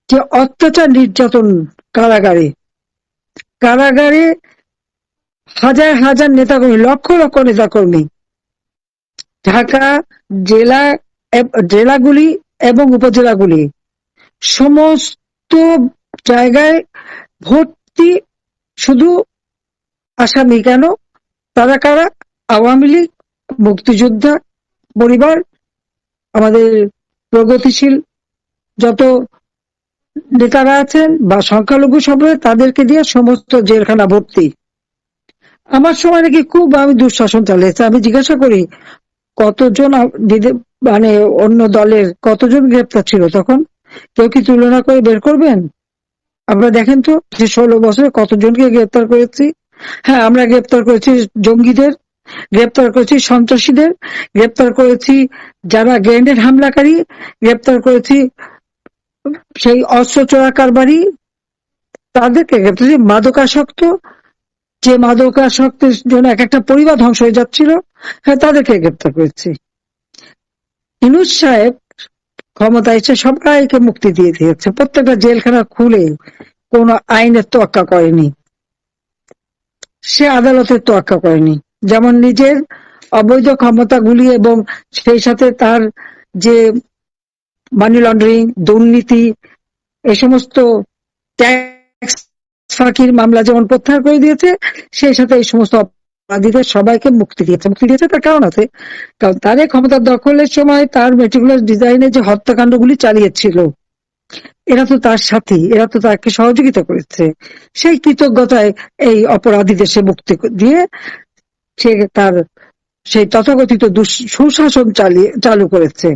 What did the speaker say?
যে অত্যাচার নির্যাতন, কারাগারে কারাগারে হাজার হাজার নেতাকর্মী, লক্ষ লক্ষ নেতাকর্মী, ঢাকা জেলা, জেলাগুলি এবং উপজেলাগুলি সমস্ত জায়গায় ভর্তি শুধু আসামি। কেন? তারা কারা? আওয়ামী লীগ, মুক্তিযোদ্ধা পরিবার, আমাদের প্রগতিশীল যত নেতারা আছেন বা সংখ্যালঘু সম্প্রদায়, তাদেরকে দিয়ে সমস্ত জেলখানা ভর্তি। আমার সময় নাকি খুব আমি দুঃশাসন চালিয়েছি। আমি জিজ্ঞাসা করি কতজন মানে অন্য দলের কতজন গ্রেপ্তার ছিল তখন? কেউ কি তুলনা করে বের করবেন? আপনারা দেখেন তো যে 16 বছরে কতজনকে গ্রেপ্তার করেছি। হ্যাঁ, আমরা গ্রেপ্তার করেছি জঙ্গিদের, গ্রেপ্তার করেছি সন্ত্রাসীদের, গ্রেপ্তার করেছি যারা গ্রেনেড হামলাকারী, গ্রেপ্তার করেছি সেই অস্ত্র চোরা কারবারি, তাদেরকে গ্রেপ্তার করেছি। মাদকাসক্ত, যে মাদকাসক্তের জন্য এক একটা পরিবার ধ্বংস হয়ে যাচ্ছিল, হ্যাঁ তাদেরকে গ্রেপ্তার করেছি। ইউনূস সাহেব ক্ষমতা এসে সবাইকে মুক্তি দিয়ে দিয়েছে, প্রত্যেকটা জেলখানা খুলে কোন আইনের তোয়াক্কা করেনি, সে আদালতের তোয়াক্কা করেনি। যেমন নিজের অবৈধ ক্ষমতাগুলি এবং সেই সাথে তার যে মানি লন্ডারিং, দুর্নীতি, এই সমস্ত ট্যাক্স ফাঁকির মামলা যেমন প্রত্যাহার করে দিয়েছে, সেই সাথে এই সমস্ত অপরাধীদের সবাইকে মুক্তি দিয়েছে। মুক্তি দিয়েছে তার কারণ আছে, কারণ তার ক্ষমতা দখলের সময় তার মেটিকুলাস ডিজাইনে যে হত্যাকাণ্ডগুলি চালিয়েছিল, এরা তো তার সাথী, এরা তো তাকে সহযোগিতা করেছে। সেই কৃতজ্ঞতায় এই অপরাধীদের সে মুক্তি দিয়ে সে তার সেই তথাকথিত সুশাসন চালু করেছে।